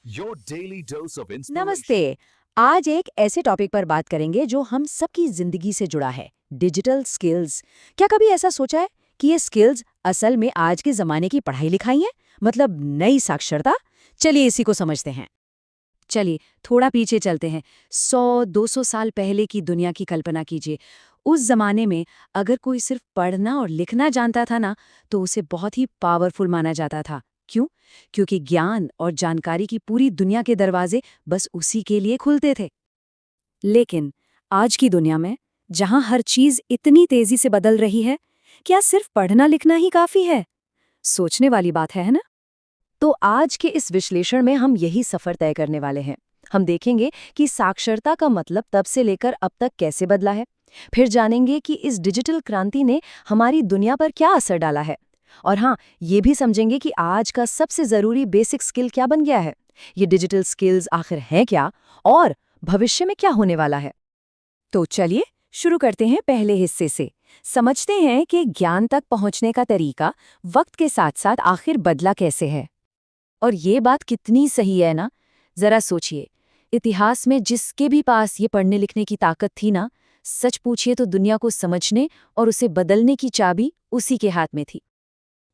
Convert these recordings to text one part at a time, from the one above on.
Your daily dose of नमस्ते। inspiration. आज एक ऐसे टॉपिक पर बात करेंगे जो हम सबकी जिंदगी से जुड़ा है, डिजिटल स्किल्स। क्या कभी ऐसा सोचा है कि ये स्किल्स असल में आज के जमाने की पढ़ाई लिखाई है, मतलब नई साक्षरता? चलिए इसी को समझते हैं। चलिए थोड़ा पीछे चलते हैं। 100-200 साल पहले की दुनिया की कल्पना कीजिए। उस जमाने में अगर कोई सिर्फ पढ़ना और लिखना जानता था ना, तो उसे बहुत ही पावरफुल माना जाता था। क्यों? क्योंकि ज्ञान और जानकारी की पूरी दुनिया के दरवाजे बस उसी के लिए खुलते थे। लेकिन आज की दुनिया में, जहां हर चीज इतनी तेजी से बदल रही है, क्या सिर्फ पढ़ना लिखना ही काफी है? सोचने वाली बात है ना? तो आज के इस विश्लेषण में हम यही सफर तय करने वाले हैं। हम देखेंगे कि साक्षरता का मतलब तब से लेकर अब तक कैसे बदला है। फिर जानेंगे कि इस डिजिटल क्रांति ने हमारी दुनिया पर क्या असर डाला है। और हाँ, ये भी समझेंगे कि आज का सबसे जरूरी बेसिक स्किल क्या बन गया है। ये डिजिटल स्किल्स आखिर हैं क्या, और भविष्य में क्या होने वाला है। तो चलिए शुरू करते हैं पहले हिस्से से। समझते हैं कि ज्ञान तक पहुंचने का तरीका वक्त के साथ साथ आखिर बदला कैसे है। और ये बात कितनी सही है ना। जरा सोचिए, इतिहास में जिसके भी पास ये पढ़ने लिखने की ताकत थी ना, सच पूछिए तो दुनिया को समझने और उसे बदलने की चाबी उसी के हाथ में थी।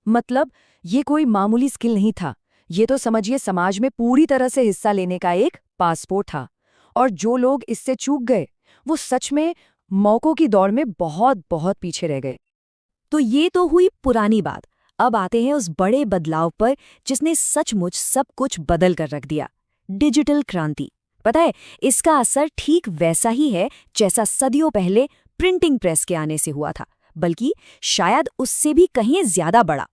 मतलब ये कोई मामूली स्किल नहीं था। ये तो समझिए समाज में पूरी तरह से हिस्सा लेने का एक पासपोर्ट था। और जो लोग इससे चूक गए, वो सच में मौकों की दौड़ में बहुत बहुत पीछे रह गए। तो ये तो हुई पुरानी बात। अब आते हैं उस बड़े बदलाव पर जिसने सचमुच सब कुछ बदल कर रख दिया, डिजिटल क्रांति। पता है, इसका असर ठीक वैसा ही है जैसा सदियों पहले प्रिंटिंग प्रेस के आने से हुआ था, बल्कि शायद उससे भी कहीं ज्यादा बड़ा।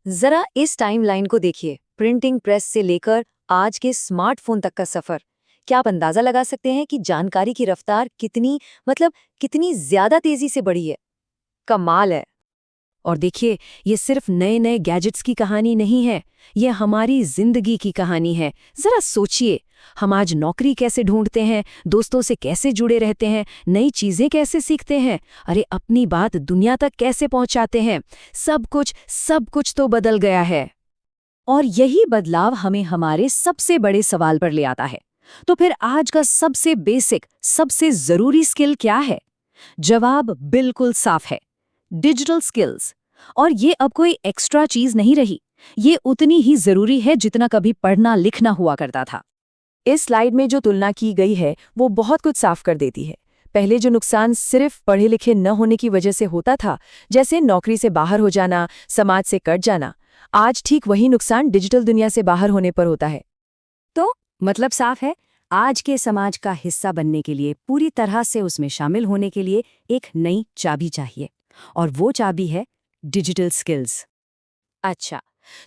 जरा इस टाइमलाइन को देखिए, प्रिंटिंग प्रेस से लेकर आज के स्मार्टफोन तक का सफर। क्या आप अंदाजा लगा सकते हैं कि जानकारी की रफ्तार कितनी, मतलब कितनी ज्यादा तेजी से बढ़ी है। कमाल है। और देखिए, ये सिर्फ नए नए गैजेट्स की कहानी नहीं है, ये हमारी जिंदगी की कहानी है। जरा सोचिए, हम आज नौकरी कैसे ढूंढते हैं, दोस्तों से कैसे जुड़े रहते हैं, नई चीजें कैसे सीखते हैं, अरे अपनी बात दुनिया तक कैसे पहुंचाते हैं। सब कुछ तो बदल गया है। और यही बदलाव हमें हमारे सबसे बड़े सवाल पर ले आता है। तो फिर आज का सबसे बेसिक, सबसे जरूरी स्किल क्या है? जवाब बिल्कुल साफ है, डिजिटल स्किल्स। और ये अब कोई एक्स्ट्रा चीज नहीं रही, ये उतनी ही जरूरी है जितना कभी पढ़ना लिखना हुआ करता था। इस स्लाइड में जो तुलना की गई है वो बहुत कुछ साफ कर देती है। पहले जो नुकसान सिर्फ पढ़े लिखे न होने की वजह से होता था, जैसे नौकरी से बाहर हो जाना, समाज से कट जाना, आज ठीक वही नुकसान डिजिटल दुनिया से बाहर होने पर होता है। तो मतलब साफ है, आज के समाज का हिस्सा बनने के लिए, पूरी तरह से उसमें शामिल होने के लिए एक नई चाबी चाहिए। और वो चाबी है डिजिटल स्किल्स। अच्छा,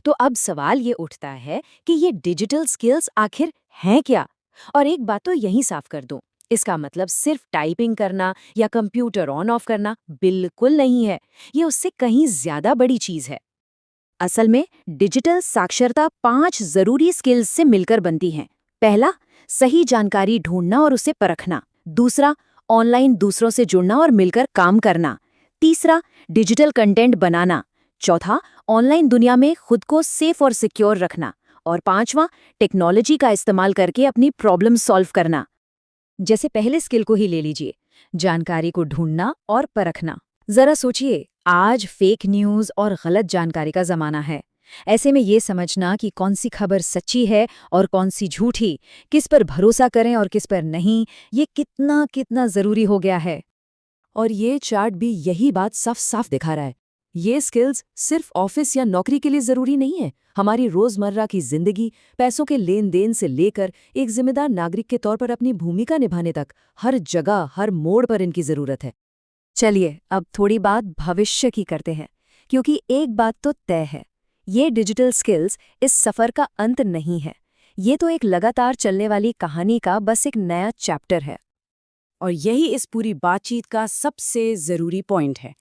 तो अब सवाल ये उठता है कि ये डिजिटल स्किल्स आखिर हैं क्या? और एक बात तो यहीं साफ कर दूं, इसका मतलब सिर्फ टाइपिंग करना या कंप्यूटर ऑन ऑफ करना बिल्कुल नहीं है। ये उससे कहीं ज्यादा बड़ी चीज है। असल में डिजिटल साक्षरता 5 जरूरी स्किल्स से मिलकर बनती हैं। पहला, सही जानकारी ढूंढना और उसे परखना। दूसरा, ऑनलाइन दूसरों से जुड़ना और मिलकर काम करना। तीसरा, डिजिटल कंटेंट बनाना। चौथा, ऑनलाइन दुनिया में खुद को सेफ और सिक्योर रखना। और पांचवा, टेक्नोलॉजी का इस्तेमाल करके अपनी प्रॉब्लम सॉल्व करना। जैसे पहले स्किल को ही ले लीजिए, जानकारी को ढूंढना और परखना। जरा सोचिए, आज फेक न्यूज़ और गलत जानकारी का जमाना है। ऐसे में ये समझना कि कौन सी खबर सच्ची है और कौन सी झूठी, किस पर भरोसा करें और किस पर नहीं, ये कितना कितना जरूरी हो गया है। और ये चार्ट भी यही बात साफ साफ दिखा रहा है। ये स्किल्स सिर्फ ऑफिस या नौकरी के लिए जरूरी नहीं है। हमारी रोजमर्रा की जिंदगी, पैसों के लेन देन से लेकर एक जिम्मेदार नागरिक के तौर पर अपनी भूमिका निभाने तक, हर जगह हर मोड़ पर इनकी जरूरत है। चलिए अब थोड़ी बात भविष्य की करते हैं, क्योंकि एक बात तो तय है, ये डिजिटल स्किल्स इस सफर का अंत नहीं है। ये तो एक लगातार चलने वाली कहानी का बस एक नया चैप्टर है। और यही इस पूरी बातचीत का सबसे जरूरी पॉइंट है।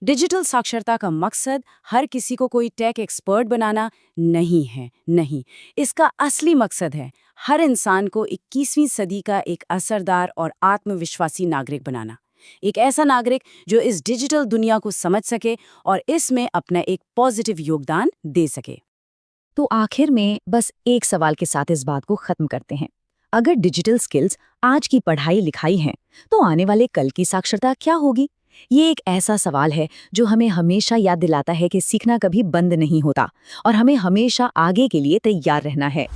डिजिटल साक्षरता का मकसद हर किसी को कोई टेक एक्सपर्ट बनाना नहीं है, नहीं। इसका असली मकसद है हर इंसान को 21वीं सदी का एक असरदार और आत्मविश्वासी नागरिक बनाना। एक ऐसा नागरिक जो इस डिजिटल दुनिया को समझ सके और इसमें अपना एक पॉजिटिव योगदान दे सके। तो आखिर में बस एक सवाल के साथ इस बात को खत्म करते हैं। अगर डिजिटल स्किल्स आज की पढ़ाई लिखाई हैं, तो आने वाले कल की साक्षरता क्या होगी? ये एक ऐसा सवाल है जो हमें हमेशा याद दिलाता है कि सीखना कभी बंद नहीं होता और हमें हमेशा आगे के लिए तैयार रहना है।